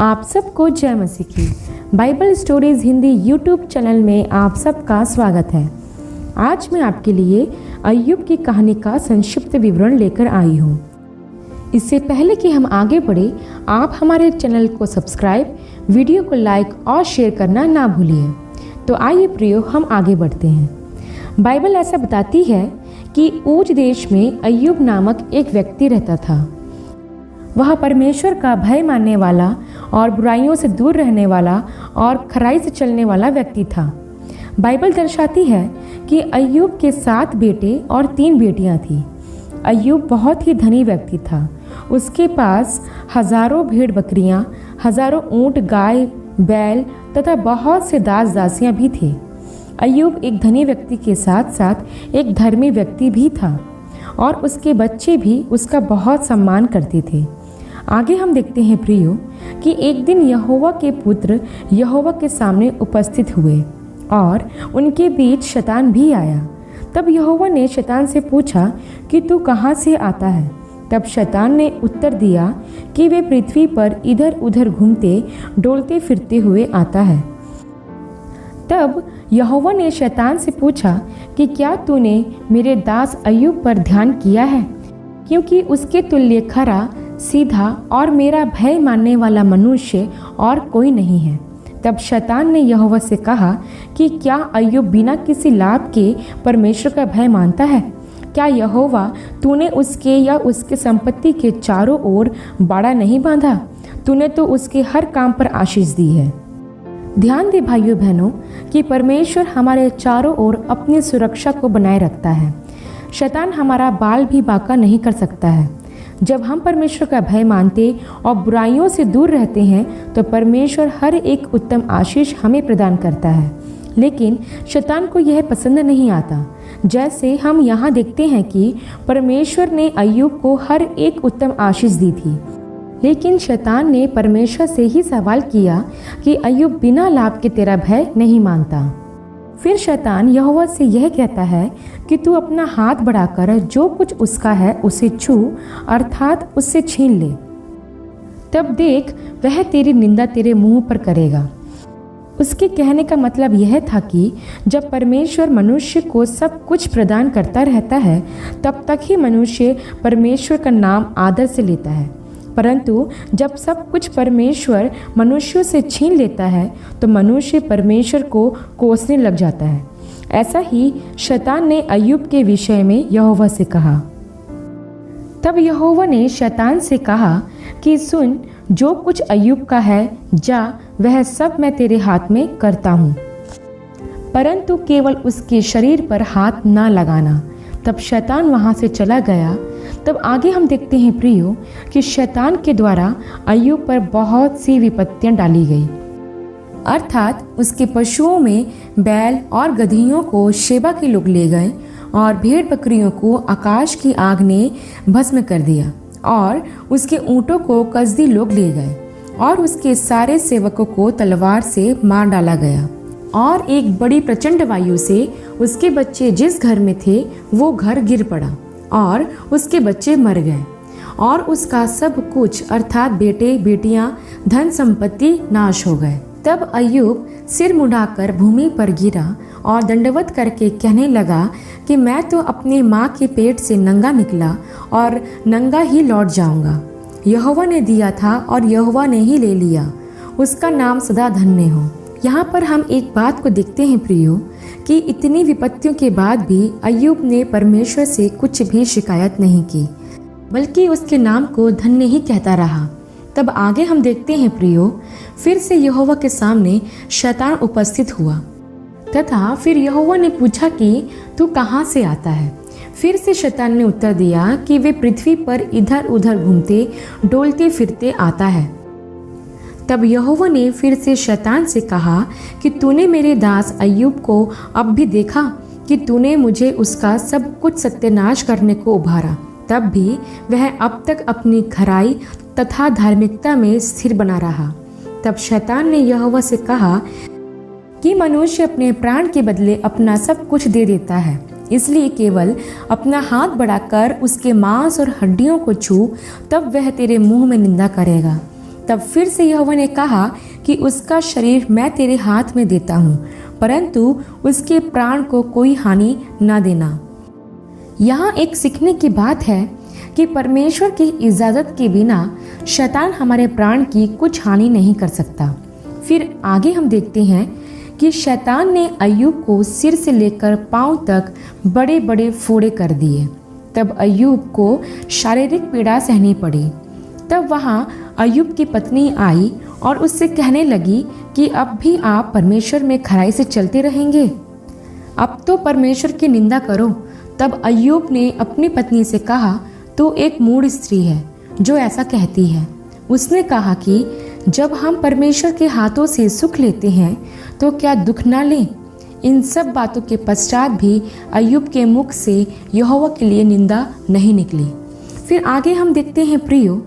आप सबको जय मसीह की। Bible stories Hindi YouTube channel में आप सबका स्वागत है। आज मैं आपके लिए अय्यूब की कहानी का संक्षिप्त विवरण लेकर आई हूँ। इससे पहले कि हम आगे बढ़े, आप हमारे चैनल को सब्सक्राइब, वीडियो को लाइक और शेयर करना ना भूलिए। तो आइए प्रियो, हम आगे बढ़ते हैं। बाइबल ऐसा बताती है कि ऊज देश में अय्यूब नामक एक व्यक्ति रहता था। वह परमेश्वर का भय मानने वाला और बुराइयों से दूर रहने वाला और खराई से चलने वाला व्यक्ति था। बाइबल दर्शाती है कि अय्यूब के 7 बेटे और 3 बेटियां थीं। अय्यूब बहुत ही धनी व्यक्ति था। उसके पास हजारों भेड़ बकरियां, हजारों ऊंट, गाय, बैल तथा बहुत से दास दासियां भी थे। अय्यूब एक धनी व्यक्ति के साथ साथ एक धर्मी व्यक्ति भी था और उसके बच्चे भी उसका बहुत सम्मान करते थे। आगे हम देखते हैं प्रियो कि एक दिन यहोवा के पुत्र यहोवा के सामने उपस्थित हुए और उनके बीच शैतान भी आया। तब यहोवा ने शैतान से पूछा कि तू कहाँ से आता है? तब शैतान ने उत्तर दिया कि वे पृथ्वी पर इधर उधर घूमते डोलते फिरते हुए आता है। तब यहोवा ने शैतान से पूछा कि क्या तूने मेरे दास अय्यूब पर ध्यान किया है? क्योंकि उसके तुल्य खरा, सीधा और मेरा भय मानने वाला मनुष्य और कोई नहीं है। तब शैतान ने यहोवा से कहा कि क्या अय्यूब बिना किसी लाभ के परमेश्वर का भय मानता है? क्या यहोवा तूने उसके या उसके संपत्ति के चारों ओर बाड़ा नहीं बांधा? तूने तो उसके हर काम पर आशीष दी है। ध्यान दे भाइयों बहनों कि परमेश्वर हमारे चारों ओर अपनी सुरक्षा को बनाए रखता है। शैतान हमारा बाल भी बांका नहीं कर सकता है। जब हम परमेश्वर का भय मानते और बुराइयों से दूर रहते हैं तो परमेश्वर हर एक उत्तम आशीष हमें प्रदान करता है। लेकिन शैतान को यह पसंद नहीं आता। जैसे हम यहाँ देखते हैं कि परमेश्वर ने अय्यूब को हर एक उत्तम आशीष दी थी, लेकिन शैतान ने परमेश्वर से ही सवाल किया कि अय्यूब बिना लाभ के तेरा भय नहीं मानता। फिर शैतान यहोवा से यह कहता है कि तू अपना हाथ बढ़ाकर जो कुछ उसका है उसे छू, अर्थात उससे छीन ले। तब देख, वह तेरी निंदा तेरे मुंह पर करेगा। उसके कहने का मतलब यह था कि जब परमेश्वर मनुष्य को सब कुछ प्रदान करता रहता है तब तक ही मनुष्य परमेश्वर का नाम आदर से लेता है, परंतु जब सब कुछ परमेश्वर मनुष्यों से छीन लेता है तो मनुष्य परमेश्वर को कोसने लग जाता है। ऐसा ही शैतान ने अय्यूब के विषय में यहोवा से कहा। तब यहोवा ने शैतान से कहा कि सुन, जो कुछ अय्यूब का है जा, वह सब मैं तेरे हाथ में करता हूँ, परंतु केवल उसके शरीर पर हाथ ना लगाना। तब शैतान वहाँ से चला गया। तब आगे हम देखते हैं प्रियो कि शैतान के द्वारा अय्यूब पर बहुत सी विपत्तियां डाली गई, अर्थात उसके पशुओं में बैल और गदहियों को शेबा के लोग ले गए और भेड़ बकरियों को आकाश की आग ने भस्म कर दिया और उसके ऊँटों को कसदी लोग ले गए और उसके सारे सेवकों को तलवार से मार डाला गया और एक बड़ी प्रचंड वायु से उसके बच्चे जिस घर में थे वो घर गिर पड़ा और उसके बच्चे मर गए और उसका सब कुछ अर्थात बेटे बेटियां, धन संपत्ति नाश हो गए। तब अय्यूब सिर मुड़ाकर भूमि पर गिरा और दंडवत करके कहने लगा कि मैं तो अपने माँ के पेट से नंगा निकला और नंगा ही लौट जाऊंगा। यहोवा ने दिया था और यहोवा ने ही ले लिया, उसका नाम सदा धन्य हो। यहाँ पर हम एक बात को देखते हैं प्रियो कि इतनी विपत्तियों के बाद भी अय्यूब ने परमेश्वर से कुछ भी शिकायत नहीं की, बल्कि उसके नाम को धन्य ही कहता रहा। तब आगे हम देखते हैं प्रियो, फिर से यहोवा के सामने शैतान उपस्थित हुआ तथा फिर यहोवा ने पूछा कि तू कहाँ से आता है? फिर से शैतान ने उत्तर दिया कि वे पृथ्वी पर इधर उधर घूमते डोलते फिरते आता है। तब यहोवा ने फिर से शैतान से कहा कि तूने मेरे दास अय्यूब को अब भी देखा कि तूने मुझे उसका सब कुछ सत्यानाश करने को उभारा, तब भी वह अब तक अपनी खराई तथा धार्मिकता में स्थिर बना रहा। तब शैतान ने यहोवा से कहा कि मनुष्य अपने प्राण के बदले अपना सब कुछ दे देता है, इसलिए केवल अपना हाथ बढ़ाकर उसके मांस और हड्डियों को छू, तब वह तेरे मुंह में निंदा करेगा। तब फिर से यहोवा ने कहा कि उसका शरीर मैं तेरे हाथ में देता हूँ, परंतु उसके प्राण को कोई हानि न देना। यहाँ एक सीखने की बात है कि परमेश्वर की इजाज़त के बिना शैतान हमारे प्राण की कुछ हानि नहीं कर सकता। फिर आगे हम देखते हैं कि शैतान ने अय्यूब को सिर से लेकर पांव तक बड़े बड़े फोड़े कर दिए। तब अय्यूब को शारीरिक पीड़ा सहनी पड़ी। तब वहाँ अय्यूब की पत्नी आई और उससे कहने लगी कि अब भी आप परमेश्वर में खराई से चलते रहेंगे, अब तो परमेश्वर की निंदा करो। तब अय्यूब ने अपनी पत्नी से कहा, तू एक मूढ़ स्त्री है जो ऐसा कहती है। उसने कहा कि जब हम परमेश्वर के हाथों से सुख लेते हैं तो क्या दुख ना लें। इन सब बातों के पश्चात भी अय्यूब के मुख से यहोवा के लिए निंदा नहीं निकली। फिर आगे हम देखते हैं प्रियो,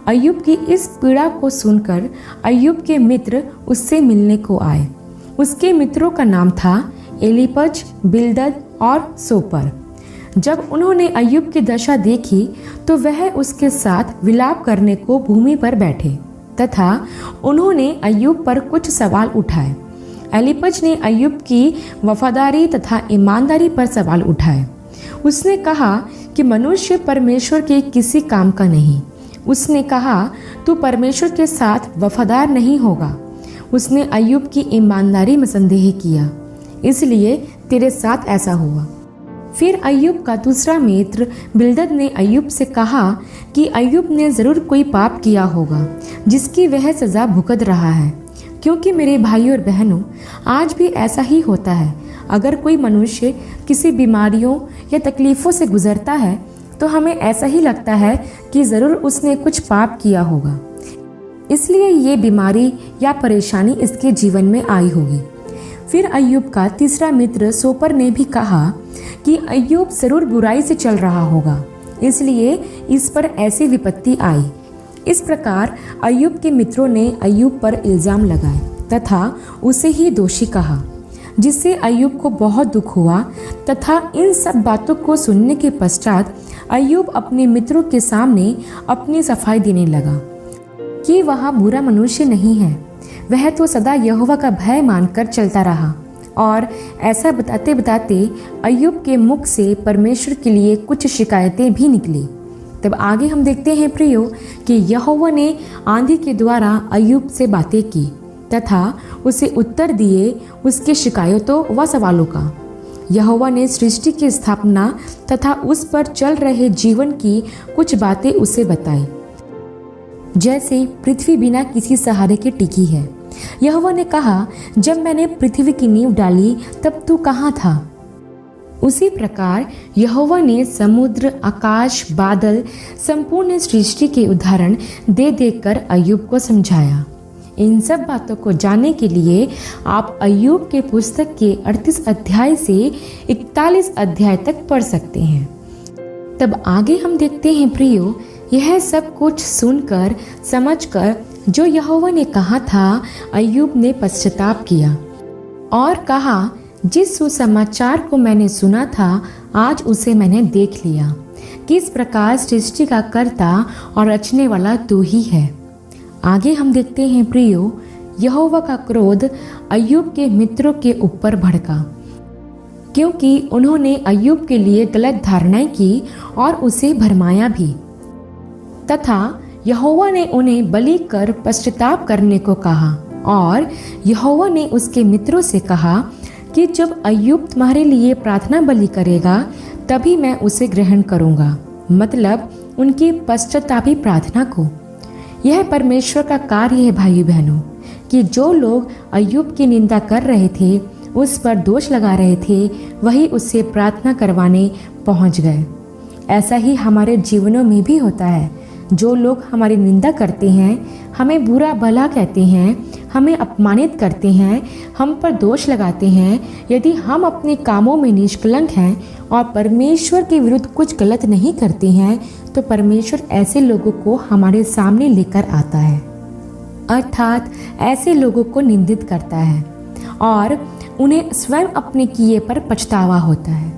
अय्यूब की इस पीड़ा को सुनकर अय्यूब के मित्र उससे मिलने को आए। उसके मित्रों का नाम था एलीपज, बिल्दद और सोपर। जब उन्होंने अय्यूब की दशा देखी तो वह उसके साथ विलाप करने को भूमि पर बैठे तथा उन्होंने अय्यूब पर कुछ सवाल उठाए। एलीपज ने अय्यूब की वफादारी तथा ईमानदारी पर सवाल उठाए। उसने कहा कि मनुष्य परमेश्वर के किसी काम का नहीं। उसने कहा, तू परमेश्वर के साथ वफादार नहीं होगा। उसने अय्यूब की ईमानदारी में संदेह किया, इसलिए तेरे साथ ऐसा हुआ। फिर अय्यूब का दूसरा मित्र बिल्दद ने अय्यूब से कहा कि अय्यूब ने जरूर कोई पाप किया होगा जिसकी वह सजा भुगत रहा है, क्योंकि मेरे भाई और बहनों, आज भी ऐसा ही होता है। अगर कोई मनुष्य किसी बीमारियों या तकलीफ़ों से गुजरता है तो हमें ऐसा ही लगता है कि ज़रूर उसने कुछ पाप किया होगा, इसलिए ये बीमारी या परेशानी इसके जीवन में आई होगी। फिर अय्यूब का तीसरा मित्र सोपर ने भी कहा कि अय्यूब ज़रूर बुराई से चल रहा होगा, इसलिए इस पर ऐसी विपत्ति आई। इस प्रकार अय्यूब के मित्रों ने अय्यूब पर इल्ज़ाम लगाए तथा उसे ही दोषी कहा, जिससे अय्यूब को बहुत दुख हुआ। तथा इन सब बातों को सुनने के पश्चात अय्यूब अपने मित्रों के सामने अपनी सफाई देने लगा कि वह बुरा मनुष्य नहीं है, वह तो सदा यहोवा का भय मानकर चलता रहा। और ऐसा बताते बताते अय्यूब के मुख से परमेश्वर के लिए कुछ शिकायतें भी निकली। तब आगे हम देखते हैं प्रियो कि यहोवा ने आंधी के द्वारा अय्यूब से बातें की तथा उसे उत्तर दिए उसके शिकायतों व सवालों का। यहोवा ने सृष्टि की स्थापना तथा उस पर चल रहे जीवन की कुछ बातें उसे बताई, जैसे पृथ्वी बिना किसी सहारे के टिकी है। यहोवा ने कहा, जब मैंने पृथ्वी की नींव डाली तब तू कहाँ था? उसी प्रकार यहोवा ने समुद्र, आकाश, बादल, संपूर्ण सृष्टि के उदाहरण दे देकर अय्यूब को समझाया। इन सब बातों को जानने के लिए आप अय्यूब के पुस्तक के 38 अध्याय से 41 अध्याय तक पढ़ सकते हैं। तब आगे हम देखते हैं प्रियो, यह सब कुछ सुनकर समझकर जो यहोवा ने कहा था, अय्यूब ने पश्चाताप किया और कहा, जिस सुसमाचार को मैंने सुना था आज उसे मैंने देख लिया। किस प्रकार सृष्टि का कर्ता और रचने वाला तू ही है। आगे हम देखते हैं प्रियो, यहोवा का क्रोध अय्यूब के मित्रों के ऊपर भड़का, क्योंकि उन्होंने अय्यूब के लिए गलत धारणाएं की और उसे भरमाया भी। तथा यहोवा ने उन्हें बलि कर पश्चाताप करने को कहा। और यहोवा ने उसके मित्रों से कहा कि जब अय्यूब तुम्हारे लिए प्रार्थना बलि करेगा तभी मैं उसे ग्रहण करूंगा, मतलब उनकी पश्चातापी प्रार्थना को। यह परमेश्वर का कार्य है भाई बहनों, कि जो लोग अय्यूब की निंदा कर रहे थे, उस पर दोष लगा रहे थे, वही उससे प्रार्थना करवाने पहुंच गए। ऐसा ही हमारे जीवनों में भी होता है। जो लोग हमारी निंदा करते हैं, हमें बुरा भला कहते हैं, हमें अपमानित करते हैं, हम पर दोष लगाते हैं, यदि हम अपने कामों में निष्कलंक हैं और परमेश्वर के विरुद्ध कुछ गलत नहीं करते हैं, तो परमेश्वर ऐसे लोगों को हमारे सामने लेकर आता है, अर्थात ऐसे लोगों को निंदित करता है और उन्हें स्वयं अपने किए पर पछतावा होता है।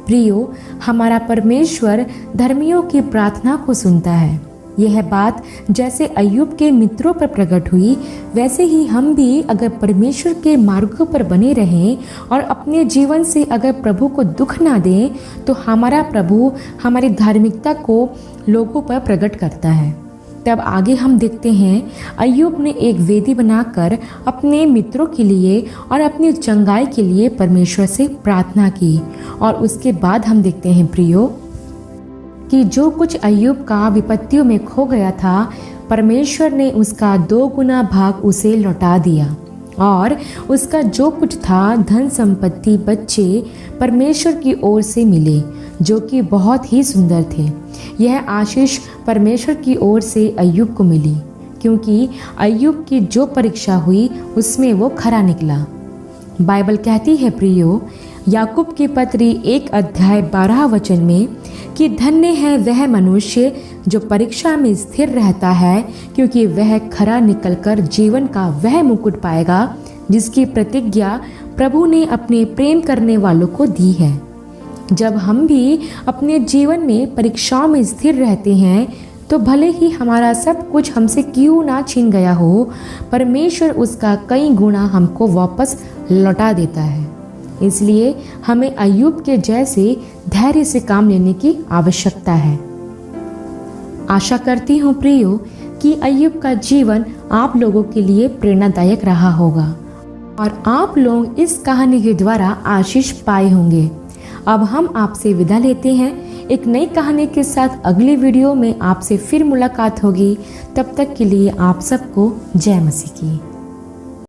प्रियो, हमारा परमेश्वर धर्मियों की प्रार्थना को सुनता है। यह बात जैसे अय्यूब के मित्रों पर प्रकट हुई, वैसे ही हम भी अगर परमेश्वर के मार्गों पर बने रहें और अपने जीवन से अगर प्रभु को दुख ना दें, तो हमारा प्रभु हमारी धार्मिकता को लोगों पर प्रकट करता है। तब आगे हम देखते हैं, अय्यूब ने एक वेदी बनाकर अपने मित्रों के लिए और अपनी चंगाई के लिए परमेश्वर से प्रार्थना की। और उसके बाद हम देखते हैं प्रियो, कि जो कुछ अय्यूब का विपत्तियों में खो गया था, परमेश्वर ने उसका 2 गुना भाग उसे लौटा दिया। और उसका जो कुछ था, धन संपत्ति, बच्चे, परमेश्वर की ओर से मिले, जो कि बहुत ही सुंदर थे। यह आशीष परमेश्वर की ओर से अय्यूब को मिली, क्योंकि अय्यूब की जो परीक्षा हुई उसमें वो खरा निकला। बाइबल कहती है प्रियो, याकूब की पत्री 1 अध्याय 12 वचन में, कि धन्य है वह मनुष्य जो परीक्षा में स्थिर रहता है, क्योंकि वह खरा निकलकर जीवन का वह मुकुट पाएगा जिसकी प्रतिज्ञा प्रभु ने अपने प्रेम करने वालों को दी है। जब हम भी अपने जीवन में परीक्षाओं में स्थिर रहते हैं, तो भले ही हमारा सब कुछ हमसे क्यों ना छीन गया हो, परमेश्वर उसका कई गुना हमको वापस लौटा देता है। इसलिए हमें अय्यूब के जैसे धैर्य से काम लेने की आवश्यकता है। आशा करती हूँ प्रियो कि अय्यूब का जीवन आप लोगों के लिए प्रेरणादायक रहा होगा और आप लोग इस कहानी के द्वारा आशीष पाए होंगे। अब हम आपसे विदा लेते हैं। एक नई कहानी के साथ अगली वीडियो में आपसे फिर मुलाकात होगी। तब तक के लिए आप सबको जय मसीह की।